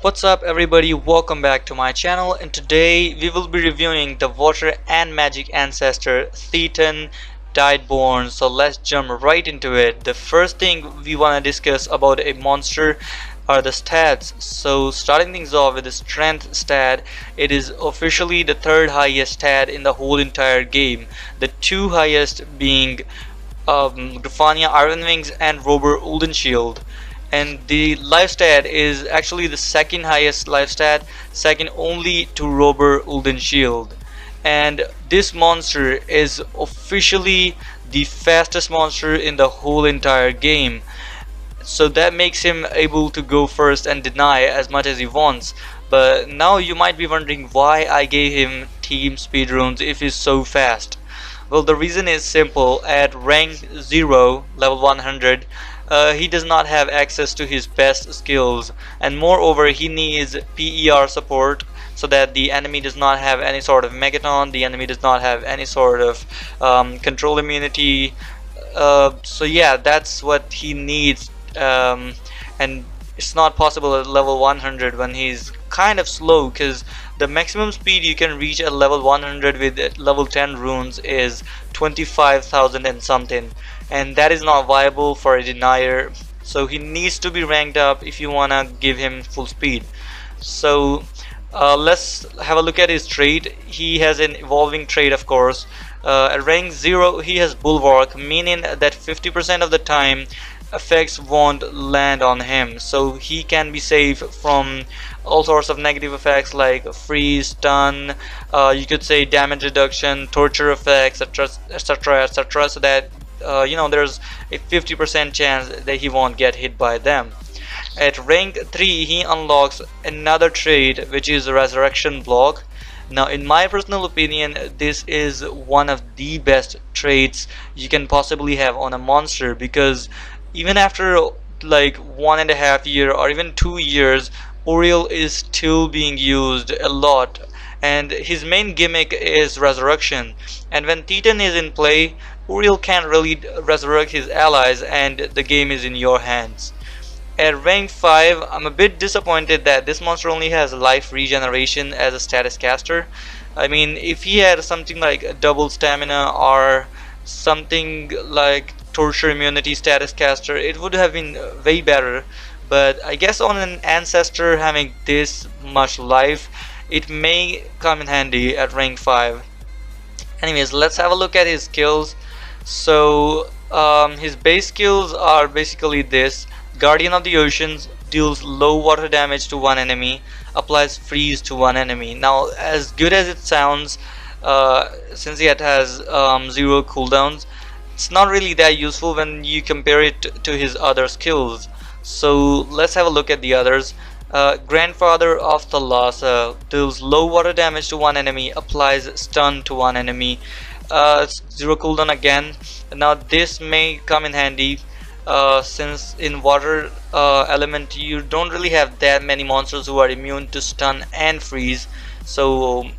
What's up everybody, welcome back to my channel, and today we will be reviewing the Water and Magic Ancestor Theton Tideborn. So let's jump right into it. The first thing we want to discuss about a monster are the stats. So starting things off with the strength stat, it is officially the third highest stat in the whole entire game. The two highest being Grafania Iron Wings and Robur Uldenshield. And the life stat is actually the second highest life stat, second only to Robur Uldenshield. And this monster is officially the fastest monster in the whole entire game. So that makes him able to go first and deny as much as he wants. But now you might be wondering why I gave him team speedruns if he's so fast. Well, the reason is simple. At rank 0, level 100, he does not have access to his best skills, and moreover he needs PER support so that the enemy does not have any sort of megaton, the enemy does not have any sort of control immunity. So yeah, that's what he needs, and it's not possible at level 100 when he's kind of slow, because the maximum speed you can reach at level 100 with level 10 runes is 25,000 and something, and that is not viable for a denier. So he needs to be ranked up if you wanna give him full speed. So let's have a look at his trait. He has an evolving trait, of course. At rank 0 he has Bulwark, meaning that 50% of the time effects won't land on him, so he can be safe from all sorts of negative effects like freeze, stun, you could say damage reduction, torture effects, etc, etc, so that there's a 50% chance that he won't get hit by them. At rank 3 he unlocks another trait, which is Resurrection Block. Now in my personal opinion, this is one of the best traits you can possibly have on a monster, because even after like 1.5 years or even 2 years, Uriel is still being used a lot, and his main gimmick is resurrection. And when Theton is in play, Uriel can't really resurrect his allies, and the game is in your hands. At rank 5, I'm a bit disappointed that this monster only has life regeneration as a status caster. I mean, if he had something like double stamina or something like torture immunity status caster, it would have been way better. But I guess on an Ancestor having this much life, it may come in handy at rank 5. Anyways, let's have a look at his skills. So his base skills are basically this: Guardian of the Oceans, deals low water damage to one enemy, applies freeze to one enemy. Now as good as it sounds, since it has 0 cooldowns, it's not really that useful when you compare it to his other skills. So let's have a look at the others. Grandfather of Thalassa deals low water damage to one enemy, applies stun to one enemy, 0 cooldown again. Now this may come in handy since in water element you don't really have that many monsters who are immune to stun and freeze. So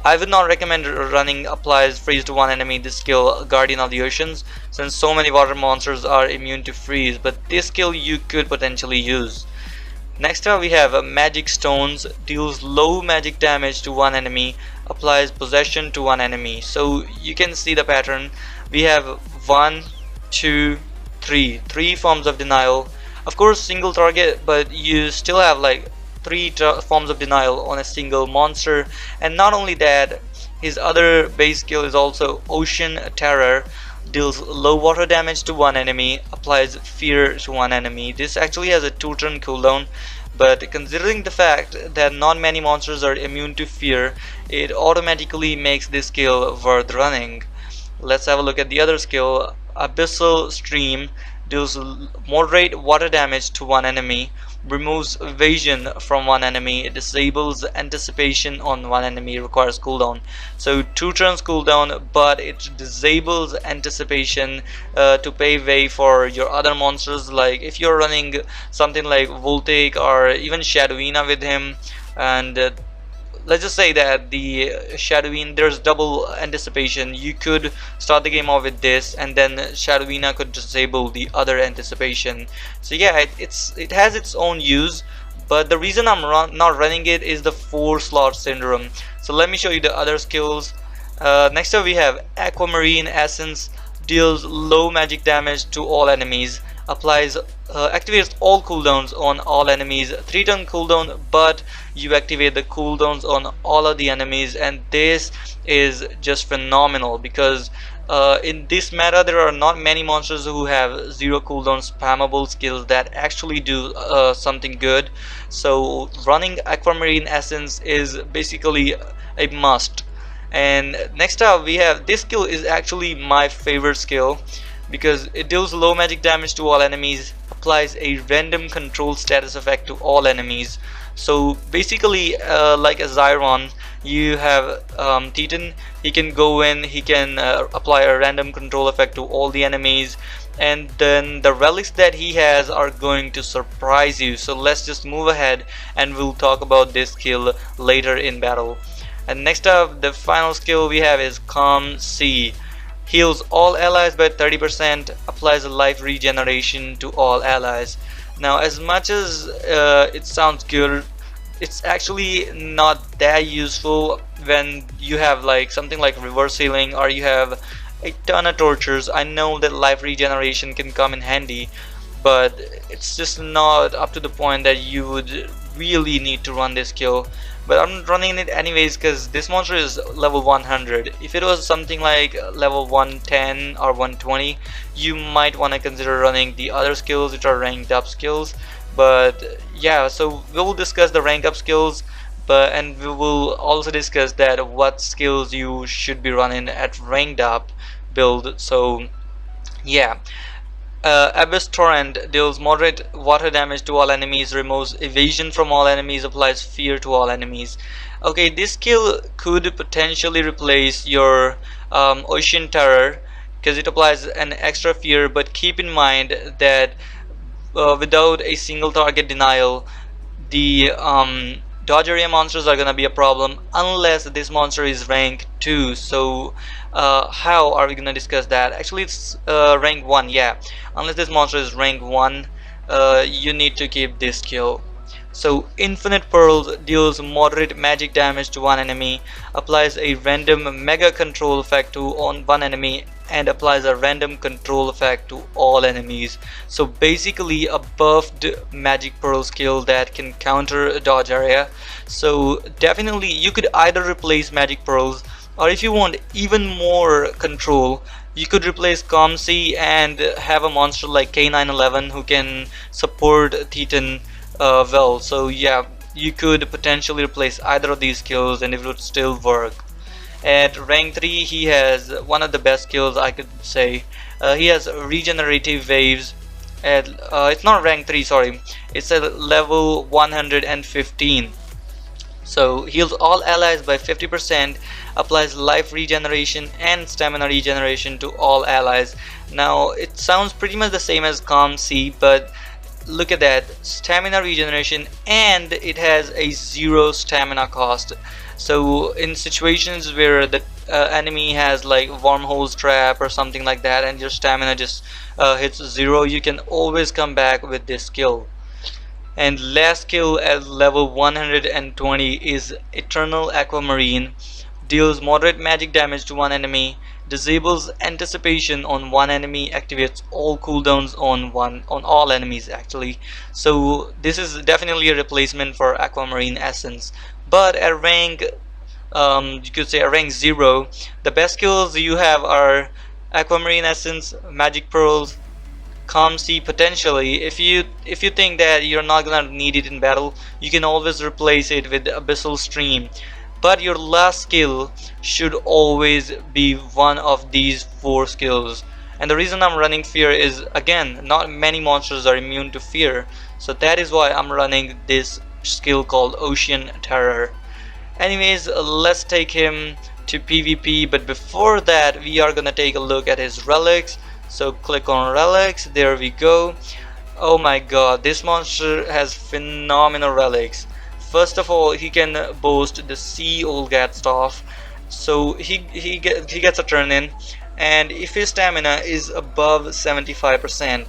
I would not recommend running applies freeze to one enemy this skill, Guardian of the Oceans, since so many water monsters are immune to freeze, but this skill you could potentially use. Next up we have Magic Stones, deals low magic damage to one enemy, applies possession to one enemy. So you can see the pattern. We have 1, 2, 3 forms of denial. Of course single target, but you still have like 3 forms of denial on a single monster. And not only that, his other base skill is also Ocean Terror, deals low water damage to one enemy, applies fear to one enemy. This actually has a 2-turn cooldown, but considering the fact that not many monsters are immune to fear, it automatically makes this skill worth running. Let's have a look at the other skill. Abyssal Stream deals moderate water damage to one enemy, removes evasion from one enemy, disables anticipation on one enemy, requires cooldown. So 2 turns cooldown, but it disables anticipation to pave way for your other monsters. Like if you're running something like Voltaic or even Shadowina with him, and let's just say that the Shadowina, there's double anticipation, you could start the game off with this and then Shadowina could disable the other anticipation. So yeah, it has its own use, but the reason I'm not running it is the 4 slot syndrome. So let me show you the other skills. Next up we have Aquamarine Essence, deals low magic damage to all enemies, applies activates all cooldowns on all enemies, 3-turn cooldown, but you activate the cooldowns on all of the enemies, and this is just phenomenal because in this meta there are not many monsters who have 0 cooldown spammable skills that actually do something good. So running Aquamarine Essence is basically a must. And next up we have, this skill is actually my favorite skill because it deals low magic damage to all enemies, applies a random control status effect to all enemies. So basically like a Zyron, you have Theton, he can go in, he can apply a random control effect to all the enemies, and then the relics that he has are going to surprise you. So let's just move ahead and we'll talk about this skill later in battle. And next up, the final skill we have is Calm Sea. Heals all allies by 30%, applies a life regeneration to all allies. Now, as much as it sounds good, it's actually not that useful when you have like something like reverse healing or you have a ton of tortures. I know that life regeneration can come in handy, but it's just not up to the point that you would really need to run this skill. But I'm running it anyways because this monster is level 100. If it was something like level 110 or 120, you might want to consider running the other skills which are ranked up skills. But yeah, so we will discuss the rank up skills, and we will also discuss that what skills you should be running at ranked up build. So yeah. Abyss Torrent deals moderate water damage to all enemies, removes evasion from all enemies, applies fear to all enemies. Okay, this skill could potentially replace your Ocean Terror because it applies an extra fear, but keep in mind that without a single target denial, the dodge area monsters are gonna be a problem unless this monster is rank 2. So how are we gonna discuss that? Actually it's rank 1, yeah. Unless this monster is rank 1, you need to keep this skill. So Infinite Pearls deals moderate magic damage to one enemy, applies a random mega control effect to on one enemy, and applies a random control effect to all enemies. So basically a buffed magic pearl skill that can counter a dodge area. So definitely you could either replace magic pearls, or if you want even more control, you could replace Calm Sea and have a monster like K911 who can support Theton well. So yeah, you could potentially replace either of these skills and it would still work. At rank 3 he has one of the best skills I could say. He has regenerative waves at it's not rank 3, sorry, it's at level 115. So heals all allies by 50%, applies life regeneration and stamina regeneration to all allies. Now it sounds pretty much the same as Calm Sea, but look at that, stamina regeneration, and it has a 0 stamina cost. So in situations where the enemy has like wormholes trap or something like that and your stamina just hits 0, you can always come back with this skill. And last skill at level 120 is Eternal Aquamarine. Deals moderate magic damage to one enemy, disables anticipation on one enemy, activates all cooldowns on all enemies actually. So this is definitely a replacement for Aquamarine Essence. But at rank you could say at rank 0, the best skills you have are Aquamarine Essence, Magic Pearls, Calm Sea potentially. If you think that you're not gonna need it in battle, you can always replace it with Abyssal Stream. But your last skill should always be one of these 4 skills. And the reason I'm running fear is, again, not many monsters are immune to fear. So that is why I'm running this skill called Ocean Terror. Anyways, let's take him to PvP, but before that we are gonna take a look at his relics. So click on relics, there we go. Oh my god, this monster has phenomenal relics. First of all, he can boast the Sea Olgat staff, so he gets a turn in, and if his stamina is above 75%,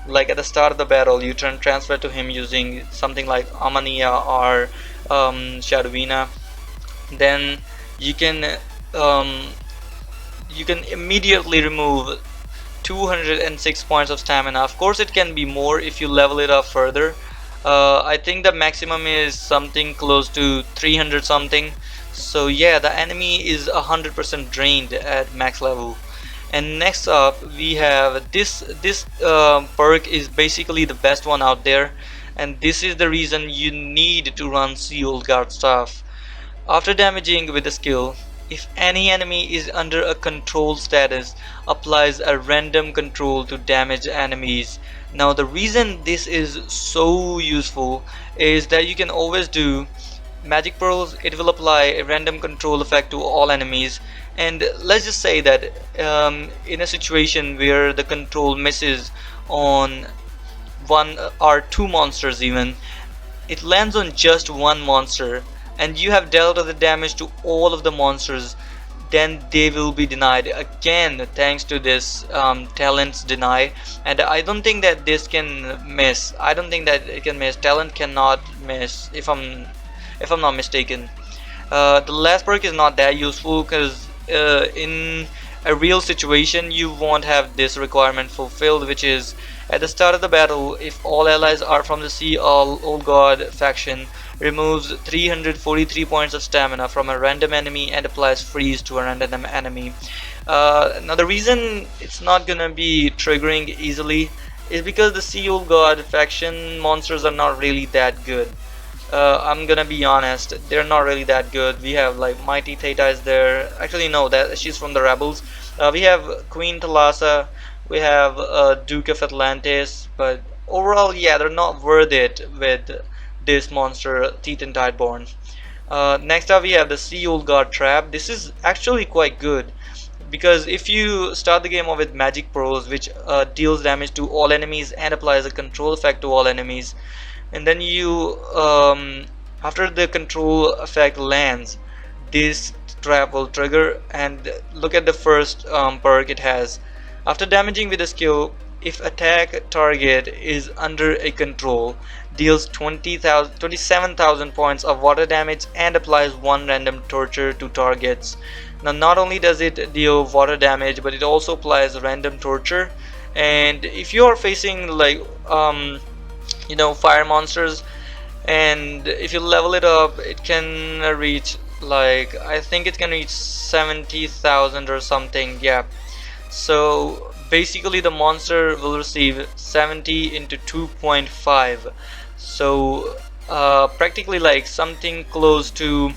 like at the start of the battle you transfer to him using something like Amania or Shadowina, then you can um, you can immediately remove 206 points of stamina. Of course it can be more if you level it up further. I think the maximum is something close to 300 something. So yeah, the enemy is 100% drained at max level. And next up we have this perk is basically the best one out there, and this is the reason you need to run Sealed Guard stuff. After damaging with a skill, if any enemy is under a control status, applies a random control to damage enemies. Now the reason this is so useful is that you can always do magic pearls. It will apply a random control effect to all enemies, and let's just say that in a situation where the control misses on one or two monsters even, it lands on just one monster and you have dealt the damage to all of the monsters, then they will be denied again thanks to this talents deny. And I don't think that this can miss. I don't think that it can miss. Talent cannot miss, if I'm not mistaken. The last perk is not that useful because in a real situation you won't have this requirement fulfilled, which is at the start of the battle, if all allies are from the Sea Old God faction, removes 343 points of stamina from a random enemy and applies freeze to a random enemy. Now the reason it's not gonna be triggering easily is because the Sea Old God faction monsters are not really that good. I'm gonna be honest, they're not really that good. We have like Mighty Theta is there. Actually no, that she's from the Rebels. We have Queen Thalassa, we have Duke of Atlantis, but overall yeah, they're not worth it with this monster Theton Tideborn. Next up we have the Sea Old God Trap. This is actually quite good because if you start the game off with Magic Pearls, which deals damage to all enemies and applies a control effect to all enemies, and then you after the control effect lands, this trap will trigger. And look at the first perk it has. After damaging with a skill, if attack target is under a control, deals 27,000 points of water damage and applies one random torture to targets. Now not only does it deal water damage, but it also applies random torture. And if you are facing like fire monsters, and if you level it up, it can reach like, I think it can reach 70,000 or something. Yeah, so basically the monster will receive 70 into 2.5, so practically like something close to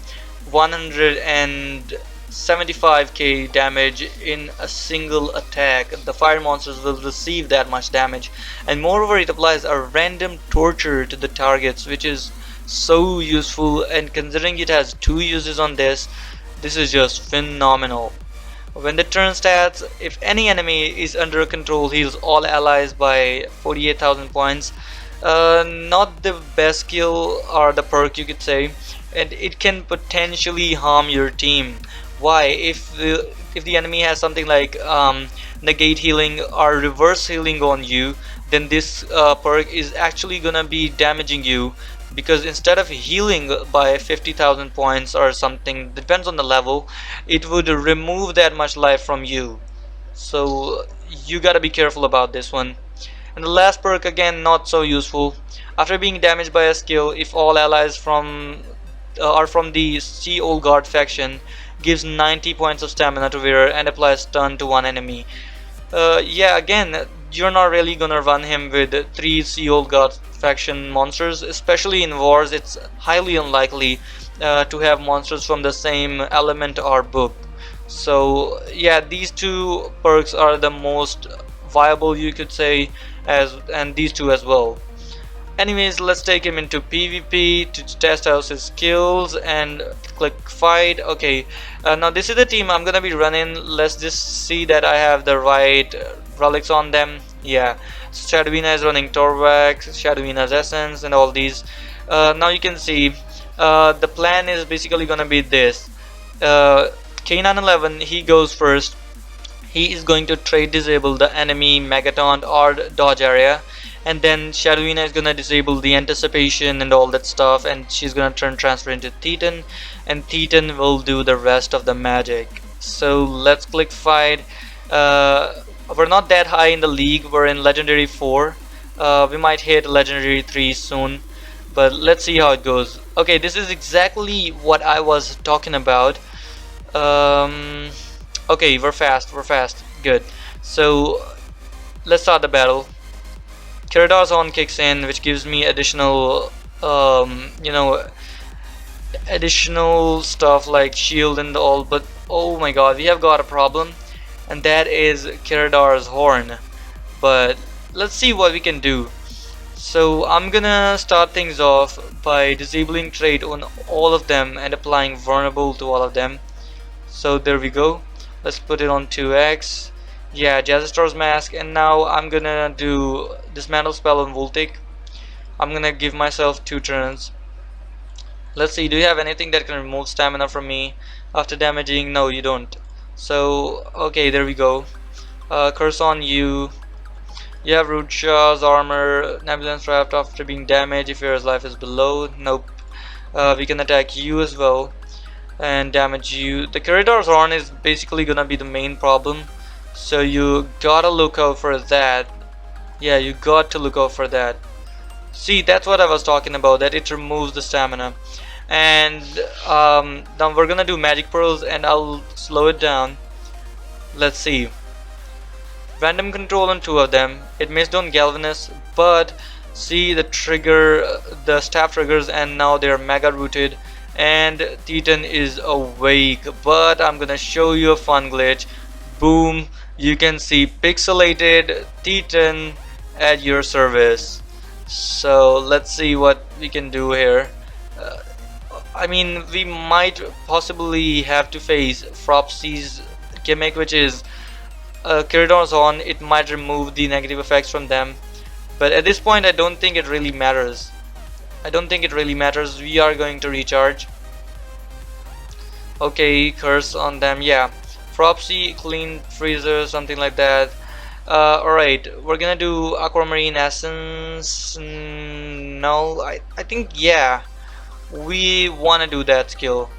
175k damage in a single attack. The fire monsters will receive that much damage, and moreover it applies a random torture to the targets, which is so useful. And considering it has two uses on this is just phenomenal. When the turn stats, if any enemy is under control, heals all allies by 48,000 points. Not the best skill or the perk you could say, and it can potentially harm your team. Why? If the enemy has something like negate healing or reverse healing on you, then this perk is actually gonna be damaging you, because instead of healing by 50,000 points or something, depends on the level, it would remove that much life from you. So you gotta be careful about this one. And the last perk, again not so useful. After being damaged by a skill, if all allies are from the Sea Old God faction, gives 90 points of stamina to wearer and applies stun to one enemy. Yeah, again, you're not really gonna run him with 3 Sea Old God faction monsters, especially in wars. It's highly unlikely to have monsters from the same element or book. So yeah, these two perks are the most viable, you could say, and these two as well. Anyways, let's take him into PvP to test out his skills and click fight. Okay, now this is the team I'm gonna be running. Let's just see that I have the right relics on them. Yeah, Shadowina is running Torvax, Shadowina's Essence, and all these. Now you can see the plan is basically gonna be this. K911, he goes first. He is going to trade disable the enemy Megaton or dodge area. and then Shadowina is gonna disable the anticipation and all that stuff, and she's gonna transfer into Theton, and Theton will do the rest of the magic. So let's click fight. We're not that high in the league, we're in legendary 4. We might hit legendary 3 soon, but let's see how it goes. Okay, this is exactly what I was talking about. Okay, we're fast, good. So let's start the battle. Kiradar's Horn kicks in, which gives me additional, additional stuff like shield and all, but oh my god, we have got a problem, and that is Kiradar's Horn. But let's see what we can do. So I'm gonna start things off by disabling trait on all of them and applying vulnerable to all of them. So there we go. Let's put it on 2x. Yeah, Jazzistor's Mask, and now I'm gonna do Dismantle spell on Voltic. I'm gonna give myself 2 turns. Let's see, do you have anything that can remove stamina from me after damaging? No, you don't. So, okay, there we go. Curse on you. You have Root Shaw's armor, Nebulance Draft after being damaged if your life is below. Nope. We can attack you as well and damage you. The Kiradar's Horn is basically gonna be the main problem, so you gotta look out for that. Yeah, you got to look out for that. See, that's what I was talking about, that it removes the stamina. And now we're gonna do magic pearls, and I'll slow it down. Let's see. Random control on 2 of them. It missed on Galvanus, but see the trigger, the staff triggers, and now they're mega rooted, and Theton is awake. But I'm gonna show you a fun glitch. Boom, you can see pixelated Theton at your service. So let's see what we can do here. I mean, we might possibly have to face Fropsy's gimmick, which is Kiradar's Horn. It might remove the negative effects from them, but at this point I don't think it really matters. We are going to recharge. Okay, curse on them. Yeah, Fropsy, clean freezer, something like that. Alright, we're gonna do Aquamarine Essence. No, I think, yeah, we wanna do that skill.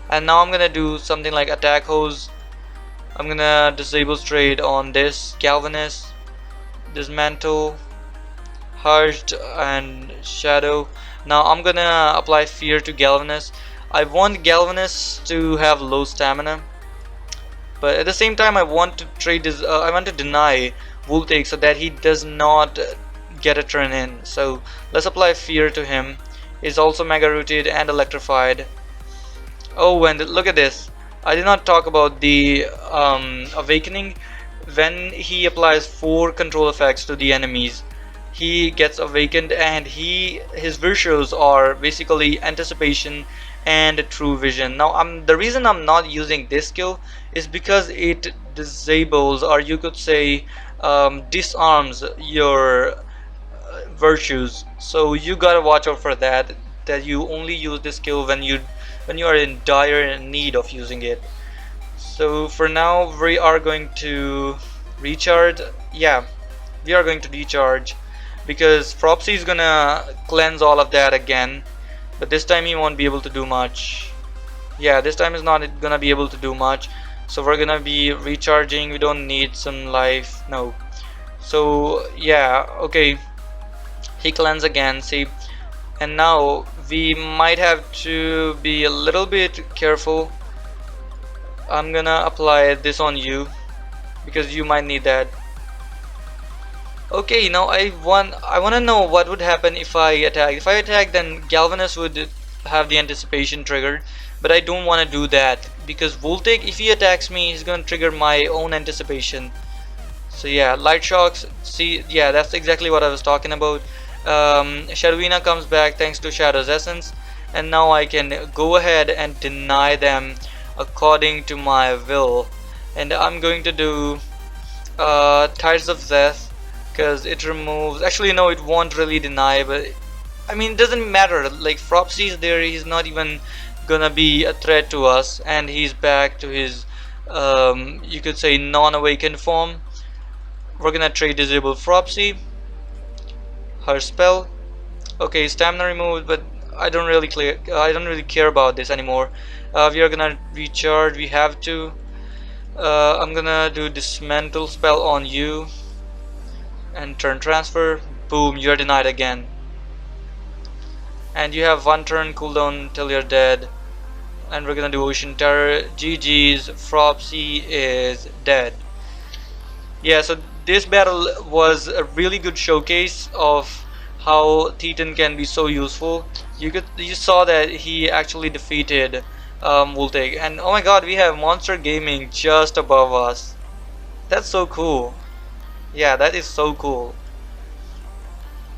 And now I'm gonna do something like Attack Hose. I'm gonna disable straight on this Galvanus, Dismantle, Hushed, and Shadow. Now I'm gonna apply Fear to Galvanus. I want Galvanus to have low stamina, but at the same time I want to I want to deny Voltic so that he does not get a turn in. So let's apply Fear to him. He's also mega rooted and electrified. Oh, and look at this. I did not talk about the awakening. When he applies 4 control effects to the enemies, he gets awakened, and his virtues are basically anticipation and true vision. Now the reason I'm not using this skill is because it disables, or you could say disarms your virtues. So you gotta watch out for that you only use this skill when you are in dire need of using it. So for now we are going to recharge. Yeah, we are going to recharge because Fropsy is gonna cleanse all of that again, but this time he won't be able to do much. Yeah, this time is not gonna be able to do much, so we're gonna be recharging. We don't need some life, no. So yeah, okay, he cleanse again, see, and now we might have to be a little bit careful. I'm gonna apply this on you because you might need that. Okay, now I want to know what would happen if I attack. If I attack, then Galvanus would have the anticipation triggered, but I don't want to do that because Voltic, if he attacks me, he's gonna trigger my own anticipation. So yeah, light shocks. See, yeah, that's exactly what I was talking about. Shadowina comes back thanks to Shadow's essence, and now I can go ahead and deny them according to my will. And I'm going to do Tides of Death because it removes. Actually, no, it won't really deny, but I mean, it doesn't matter. Like Fropsy is there, he's not even gonna be a threat to us, and he's back to his you could say non-awakened form. We're gonna trade disable Fropsy. Her spell. Okay, stamina removed, but I don't really care about this anymore. We are gonna recharge. We have to. I'm gonna do dismantle spell on you and turn transfer. Boom, you're denied again. And you have one turn cooldown till you're dead. And we're gonna do Ocean Terror. GG's. Fropsy is dead. Yeah, so this battle was a really good showcase of how Theton can be so useful. You saw that he actually defeated Vultec, and oh my god, we have Monster Gaming just above us. That's so cool. Yeah, that is so cool.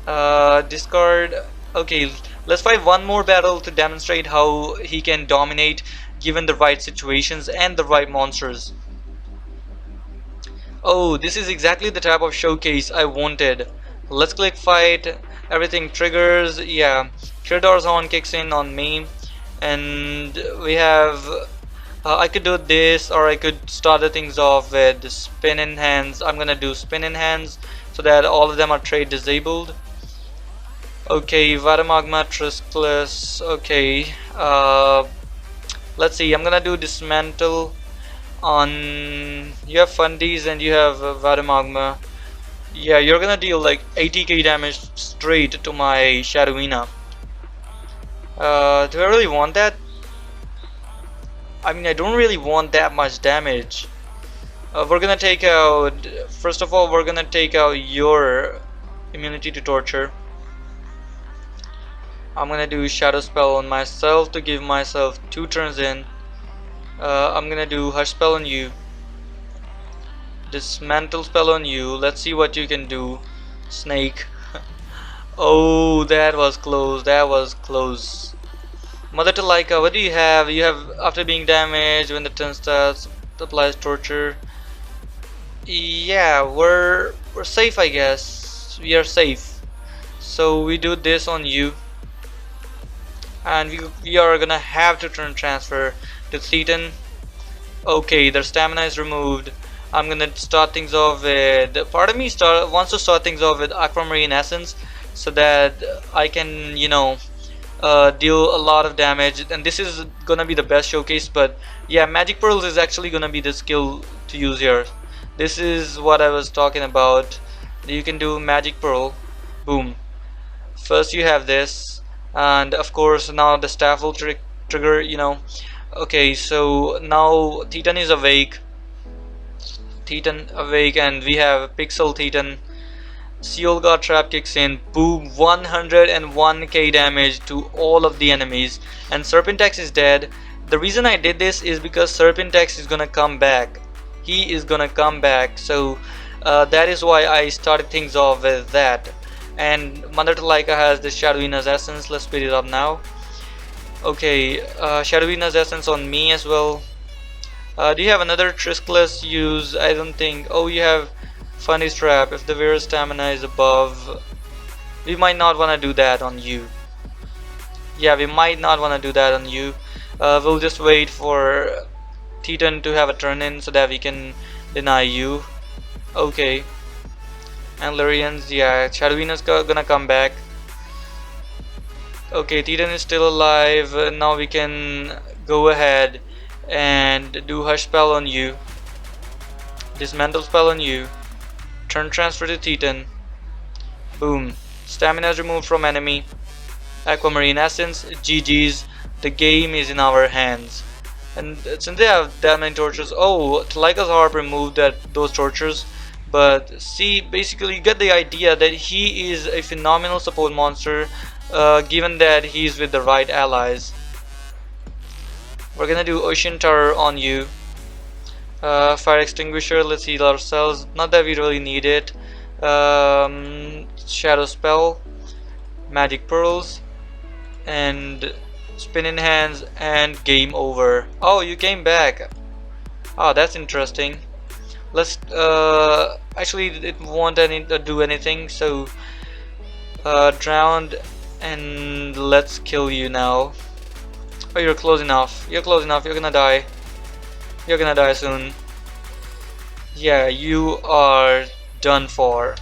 Discard. Okay, let's fight one more battle to demonstrate how he can dominate given the right situations and the right monsters. Oh, this is exactly the type of showcase I wanted. Let's click fight. Everything triggers. Yeah, Kirador's Horn kicks in on me, and we have. I could do this, or I could start the things off with spin in hands. I'm gonna do spin in hands so that all of them are trade disabled. Okay, Vatamagma, Triskless. Okay, let's see. I'm gonna do dismantle on. You have Fundies and you have Vatamagma. Yeah, you're gonna deal like 80k damage straight to my Shadowina. Do I really want that? I mean, I don't really want that much damage. We're gonna take out. First of all, we're gonna take out your immunity to torture. I'm gonna do shadow spell on myself to give myself 2 turns in. I'm gonna do hush spell on you. Dismantle spell on you. Let's see what you can do. Snake. Oh, that was close. That was close. Mother to Laika, what do you have? You have after being damaged when the turn starts, applies torture. Yeah, we're safe, I guess. We are safe. So we do this on you, and we are gonna have to turn transfer to Theton. Okay, their stamina is removed. I'm gonna start things off with. Part of me wants to start things off with Aquamarine Essence, so that I can, deal a lot of damage. And this is gonna be the best showcase. But yeah, Magic Pearls is actually gonna be the skill to use here. This is what I was talking about. You can do Magic Pearl. Boom. First you have this, and of course now the staff will trigger. Okay, so now Theton is awake. Theton awake, and we have Pixel Theton. Seolga trap kicks in. Boom, 101k damage to all of the enemies, and Serpentex is dead. The reason I did this is because Serpentex is gonna come back. He is gonna come back, so that is why I started things off with that. And Mother Talaika has this Shadowina's Essence. Let's speed it up now. Okay, Shadowina's Essence on me as well. Do you have another Triskless use? I don't think. Oh, you have Funny's Trap. If the wearer stamina is above, we might not want to do that on you. Yeah, we might not want to do that on you. We'll just wait for Theton to have a turn in so that we can deny you. Okay. And Lyrians, yeah, Shadowina's gonna come back. Okay, Theton is still alive. Now we can go ahead and do Hush spell on you. Dismantle spell on you. Turn transfer to Theton. Boom. Stamina is removed from enemy. Aquamarine Essence. GG's. The game is in our hands. And since they have that many tortures, oh, Talaika's Harp removed those tortures. But see, basically you get the idea that he is a phenomenal support monster, given that he's with the right allies. We're gonna do Ocean Terror on you. Fire Extinguisher, let's heal ourselves. Not that we really need it. Shadow Spell, Magic Pearls, and Spin in Hands, and game over. Oh, you came back. Oh, that's interesting. Let's actually it won't do anything, so drowned, and let's kill you now. Oh, you're close enough. You're close enough. You're gonna die. You're gonna die soon. Yeah, you are done for.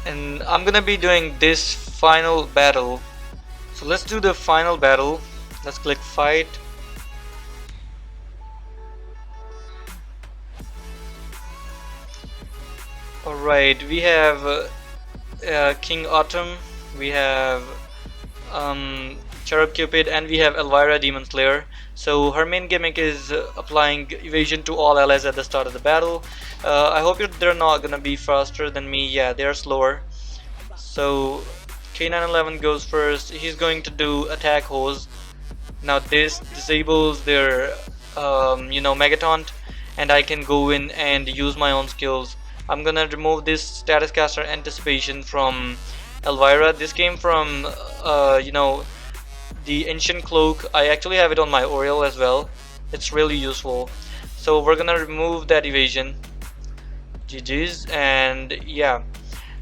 And I'm gonna be doing this final battle. So let's do the final battle. Let's click fight. Alright, we have King Autumn, we have Cherub Cupid, and we have Elvira Demon Slayer. So her main gimmick is applying evasion to all allies at the start of the battle. I hope they're not gonna be faster than me. Yeah, they're slower. So K911 goes first. He's going to do attack hose. Now this disables their Mega Taunt, and I can go in and use my own skills. I'm gonna remove this Status Caster Anticipation from Elvira. This came from the Ancient Cloak. I actually have it on my Oriole as well. It's really useful. So we're gonna remove that evasion. GG's. And yeah,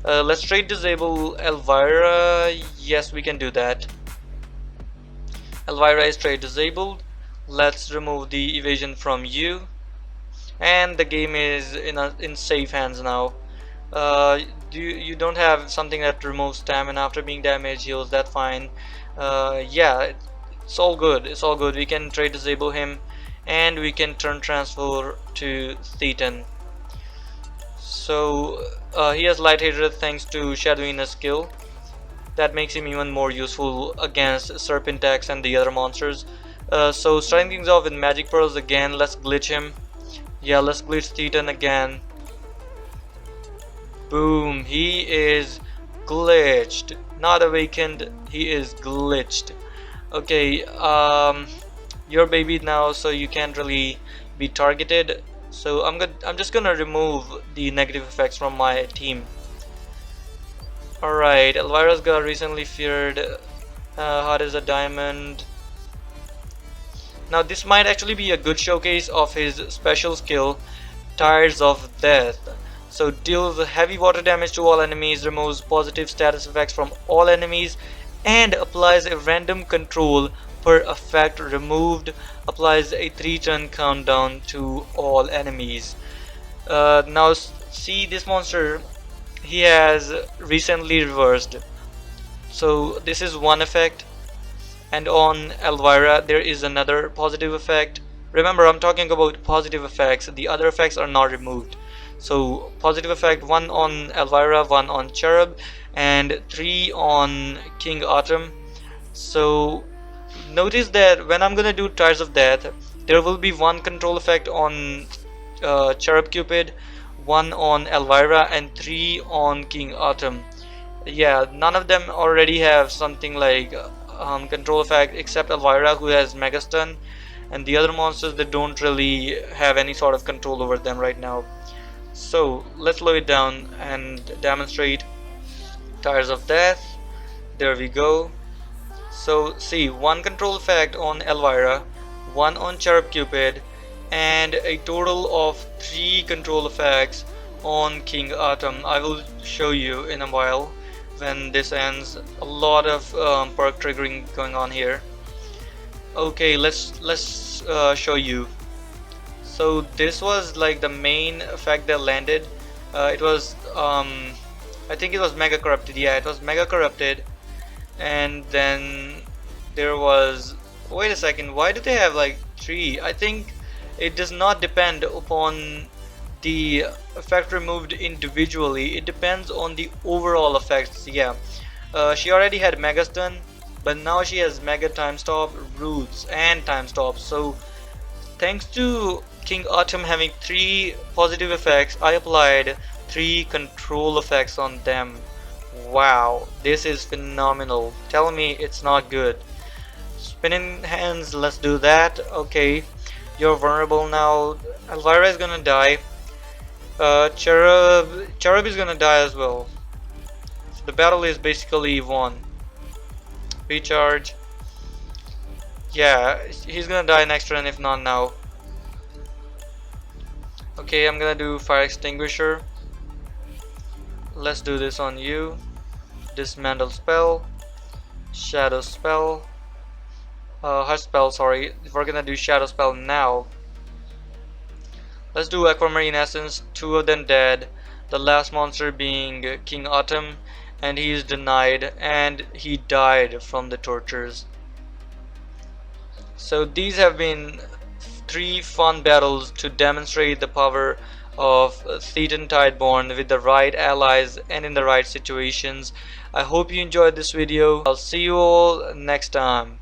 let's trade disable Elvira. Yes, we can do that. Elvira is trade disabled. Let's remove the evasion from you, and the game is in safe hands now. You don't have something that removes stamina after being damaged, heals, that fine. Yeah, it's all good. It's all good. We can trade disable him, and we can turn transfer to Theton. So he has light hatred thanks to Shadowina's skill. That makes him even more useful against Serpentax and the other monsters. So starting things off with Magic Pearls again, let's glitch him. Yeah, let's glitch Theton again. Boom, he is glitched. Not awakened, he is glitched. Okay, you're babied now, so you can't really be targeted. So I'm just gonna remove the negative effects from my team. Alright, Elvira's got recently feared. Hot as a diamond. Now this might actually be a good showcase of his special skill, Tires of Death. So deals heavy water damage to all enemies, removes positive status effects from all enemies, and applies a random control per effect removed. Applies a 3-turn countdown to all enemies. Now see this monster, he has recently reversed. So this is one effect, and on Elvira there is another positive effect. Remember, I'm talking about positive effects, the other effects are not removed. So positive effect, one on Elvira, one on Cherub, and 3 on King Autumn. So notice that when I'm gonna do Tires of Death, there will be one control effect on Cherub Cupid, 1 on Elvira, and 3 on King Autumn. Yeah, none of them already have something like control effect except Elvira, who has Mega Stun, and the other monsters that don't really have any sort of control over them right now. So let's slow it down and demonstrate Tires of Death. There we go. So see, one control effect on Elvira, one on Cherub Cupid, and a total of 3 control effects on King Autumn. I will show you in a while when this ends. A lot of perk triggering going on here. Okay, let's show you. So this was like the main effect that landed. It was I think it was Mega Corrupted. Yeah, it was Mega Corrupted. And then there was, wait a second, why do they have like 3? I think it does not depend upon the effect removed individually, it depends on the overall effects. Yeah, she already had Mega Stun, but now she has Mega Time Stop, Roots, and Time Stop. So thanks to King Autumn having 3 positive effects, I applied 3 control effects on them. Wow, this is phenomenal. Tell me it's not good. Spinning hands, let's do that. Okay, you're vulnerable now. Elvira is gonna die. Cherub is gonna die as well. So the battle is basically won. Recharge. Yeah, he's gonna die next turn if not now. Okay, I'm gonna do Fire Extinguisher. Let's do this on you. Dismantle spell. Shadow spell. Hush spell, sorry. We're gonna do Shadow spell now. Let's do Aquamarine Essence, 2 of them dead. the last monster being King Autumn, and he is denied and he died from the tortures. So these have been three fun battles to demonstrate the power of Theton Tideborn with the right allies and in the right situations. I hope you enjoyed this video. I'll see you all next time.